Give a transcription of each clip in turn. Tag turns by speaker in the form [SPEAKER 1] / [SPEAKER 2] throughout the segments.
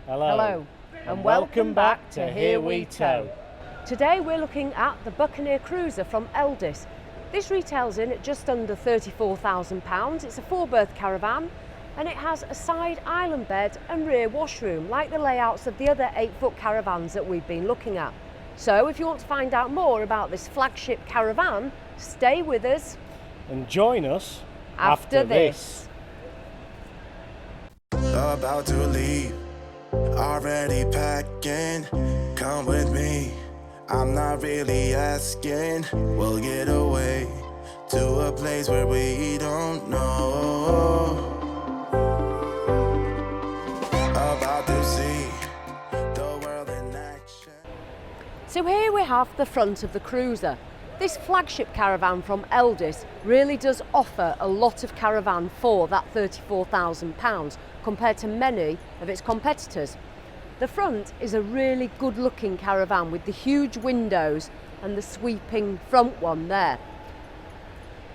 [SPEAKER 1] Hello, and welcome back to Here We Tow.
[SPEAKER 2] Today we're looking at the Buccaneer Cruiser from Elddis. This retails in at just under £34,000. It's a 4-berth caravan and it has a side island bed and rear washroom like the layouts of the other 8-foot caravans that we've been looking at. So if you want to find out more about this flagship caravan, stay with us
[SPEAKER 1] And join us
[SPEAKER 2] after this.
[SPEAKER 3] About to leave, already packing. Come with me, I'm not really asking. We'll get away to a place where we don't know. About to see the world in action.
[SPEAKER 2] So here we have the front of the cruiser. This flagship caravan from Elddis really does offer a lot of caravan for that £34,000 compared to many of its competitors. The front is a really good looking caravan with the huge windows and the sweeping front one there.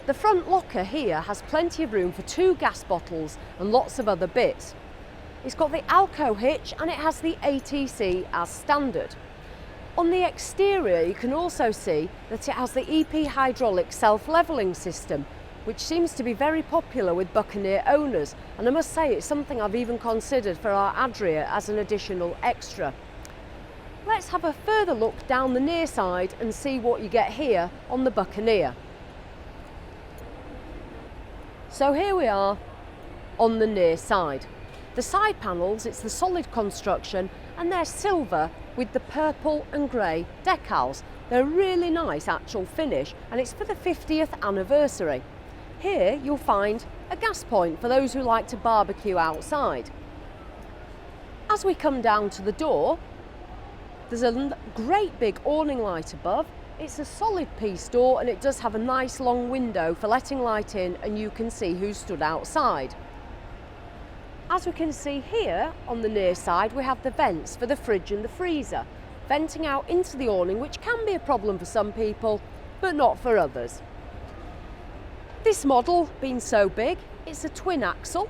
[SPEAKER 2] The front locker here has plenty of room for 2 gas bottles and lots of other bits. It's got the Alco hitch and it has the ATC as standard. On the exterior you can also see that it has the EP hydraulic self-levelling system, which seems to be very popular with Buccaneer owners, and I must say it's something I've even considered for our Adria as an additional extra. Let's have a further look down the near side and see what you get here on the Buccaneer. So here we are on the near side. The side panels, it's the solid construction and they're silver with the purple and grey decals. They're a really nice actual finish and it's for the 50th anniversary. Here you'll find a gas point for those who like to barbecue outside. As we come down to the door, there's a great big awning light above. It's a solid piece door and it does have a nice long window for letting light in and you can see who's stood outside. As we can see here on the near side, we have the vents for the fridge and the freezer, venting out into the awning, which can be a problem for some people, but not for others. This model, being so big, it's a twin axle.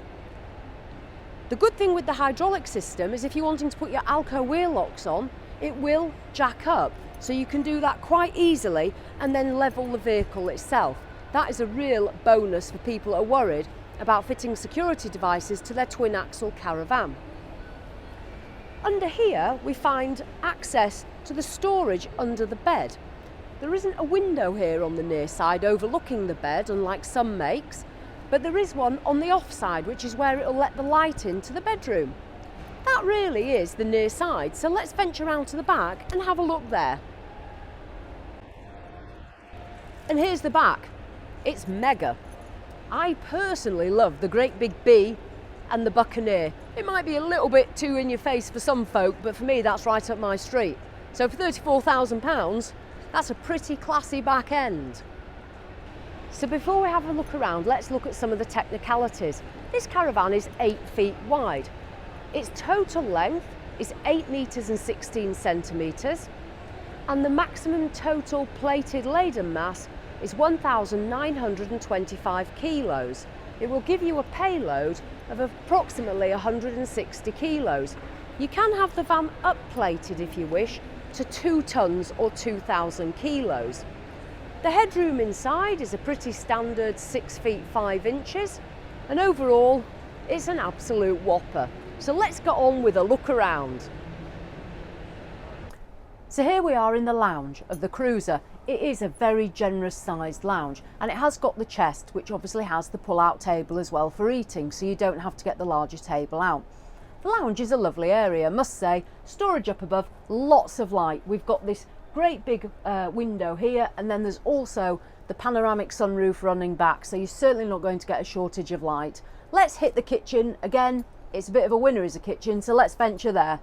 [SPEAKER 2] The good thing with the hydraulic system is if you're wanting to put your Alco wheel locks on, it will jack up, so you can do that quite easily and then level the vehicle itself. That is a real bonus for people that are worried about fitting security devices to their twin axle caravan. Under here we find access to the storage under the bed. There isn't a window here on the near side overlooking the bed unlike some makes, but there is one on the off side which is where it'll let the light into the bedroom. That really is the near side, so let's venture around to the back and have a look there. And here's the back. It's mega. I personally love the great big B and the Buccaneer. It might be a little bit too in your face for some folk, but for me that's right up my street. So for £34,000, that's a pretty classy back end. So before we have a look around, let's look at some of the technicalities. This caravan is 8 feet wide. Its total length is 8 metres and 16 centimetres, and the maximum total plated laden mass is 1,925 kilos. It will give you a payload of approximately 160 kilos. You can have the van up-plated if you wish to 2 tonnes or 2,000 kilos. The headroom inside is a pretty standard 6 feet 5 inches, and overall it's an absolute whopper. So let's get on with a look around. So here we are in the lounge of the Cruiser. It is a very generous sized lounge and it has got the chest, which obviously has the pull-out table as well for eating, so you don't have to get the larger table out. The lounge is a lovely area, I must say. Storage up above, lots of light. We've got this great big window here, and then there's also the panoramic sunroof running back, so you're certainly not going to get a shortage of light. Let's hit the kitchen again. It's a bit of a winner as a kitchen, so let's venture there.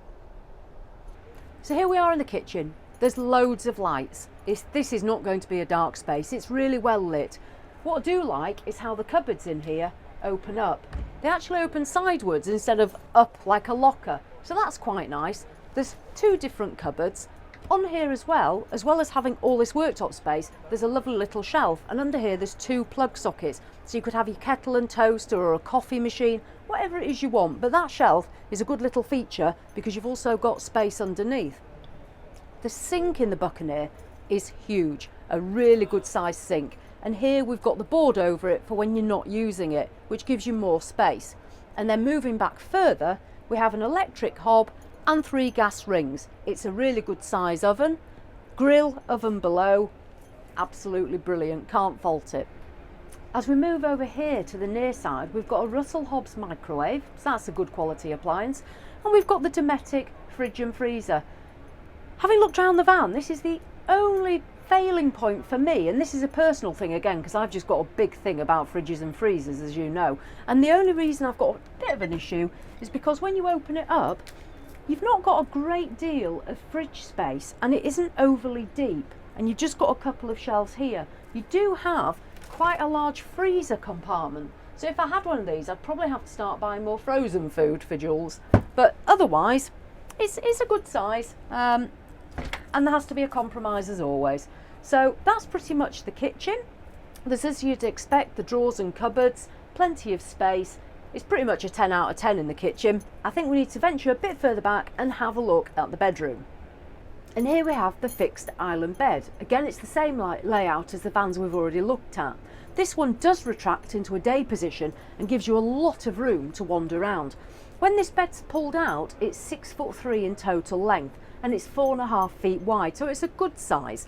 [SPEAKER 2] So here we are in the kitchen. There's loads of lights. This is not going to be a dark space. It's really well lit. What I do like is how the cupboards in here open up. They actually open sideways instead of up like a locker. So that's quite nice. There's 2 different cupboards. On here as well as having all this worktop space, there's a lovely little shelf, and under here there's 2 plug sockets, so you could have your kettle and toaster or a coffee machine, whatever it is you want. But that shelf is a good little feature because you've also got space underneath. The sink in the Buccaneer is huge, a really good sized sink, and here we've got the board over it for when you're not using it, which gives you more space. And then moving back further, we have an electric hob and 3 gas rings. It's a really good size oven, grill oven below, absolutely brilliant, can't fault it. As we move over here to the near side, we've got a Russell Hobbs microwave, so that's a good quality appliance, and we've got the Dometic fridge and freezer. Having looked around the van, this is the only failing point for me, and this is a personal thing again because I've just got a big thing about fridges and freezers, as you know, and the only reason I've got a bit of an issue is because when you open it up, you've not got a great deal of fridge space and it isn't overly deep, and you've just got a couple of shelves here. You do have quite a large freezer compartment, so if I had one of these I'd probably have to start buying more frozen food for Jules, but otherwise it's a good size, and there has to be a compromise as always. So that's pretty much the kitchen. There's, as you'd expect, the drawers and cupboards, plenty of space. It's pretty much a 10 out of 10 in the kitchen. I think we need to venture a bit further back and have a look at the bedroom. And here we have the fixed island bed. Again, it's the same layout as the vans we've already looked at. This one does retract into a day position and gives you a lot of room to wander around. When this bed's pulled out, it's 6'3" in total length and it's 4.5 feet wide, so it's a good size.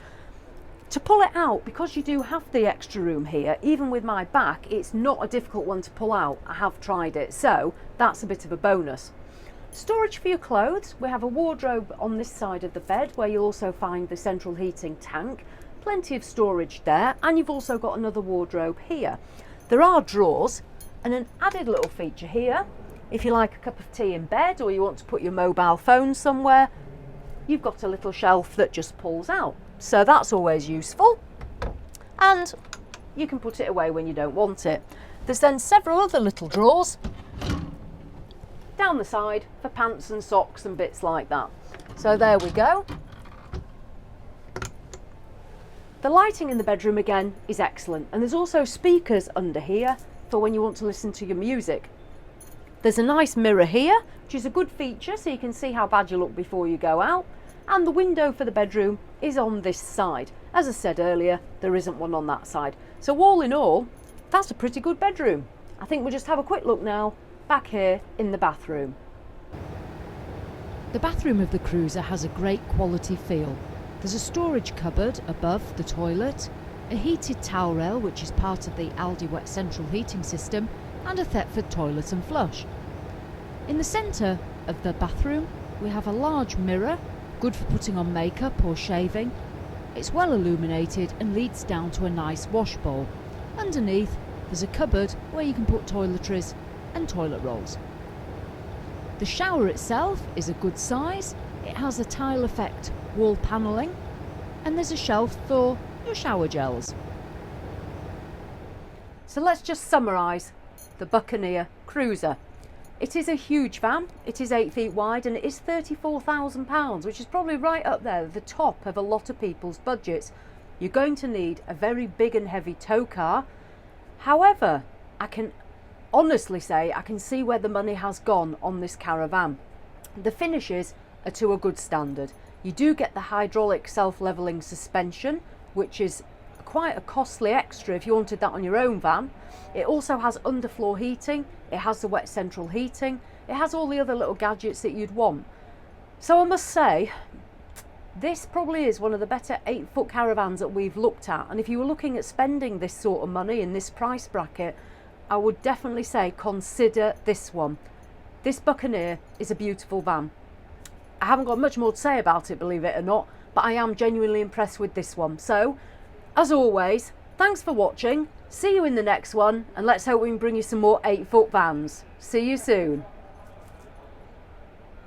[SPEAKER 2] To pull it out, because you do have the extra room here, even with my back, it's not a difficult one to pull out. I have tried it, so that's a bit of a bonus. Storage for your clothes. We have a wardrobe on this side of the bed where you'll also find the central heating tank. Plenty of storage there, and you've also got another wardrobe here. There are drawers and an added little feature here. If you like a cup of tea in bed or you want to put your mobile phone somewhere, you've got a little shelf that just pulls out. So that's always useful, and you can put it away when you don't want it. There's then several other little drawers down the side for pants and socks and bits like that. So there we go. The lighting in the bedroom again is excellent, and there's also speakers under here for when you want to listen to your music. There's a nice mirror here, which is a good feature so you can see how bad you look before you go out. And the window for the bedroom is on this side. As I said earlier, there isn't one on that side. So all in all, that's a pretty good bedroom. I think we'll just have a quick look now back here in the bathroom.
[SPEAKER 4] The bathroom of the Cruiser has a great quality feel. There's a storage cupboard above the toilet, a heated towel rail which is part of the Alde wet central heating system, and a Thetford toilet and flush. In the centre of the bathroom we have a large mirror, good for putting on makeup or shaving. It's well illuminated and leads down to a nice wash bowl. Underneath there's a cupboard where you can put toiletries and toilet rolls. The shower itself is a good size. It has a tile effect wall panelling, and there's a shelf for your shower gels.
[SPEAKER 2] So let's just summarise the Buccaneer Cruiser. It is a huge van, it is 8 feet wide, and it is £34,000, which is probably right up there at the top of a lot of people's budgets. You're going to need a very big and heavy tow car. However, I can honestly say I can see where the money has gone on this Caravan. The finishes are to a good standard. You do get the hydraulic self-levelling suspension, which is quite a costly extra if you wanted that on your own van. It also has underfloor heating, it has the wet central heating, it has all the other little gadgets that you'd want. So I must say, this probably is one of the better 8-foot caravans that we've looked at, and if you were looking at spending this sort of money in this price bracket, I would definitely say consider this one. This Buccaneer is a beautiful van. I haven't got much more to say about it, believe it or not, but I am genuinely impressed with this one. So, as always, thanks for watching, see you in the next one, and let's hope we can bring you some more 8-foot vans. See you soon.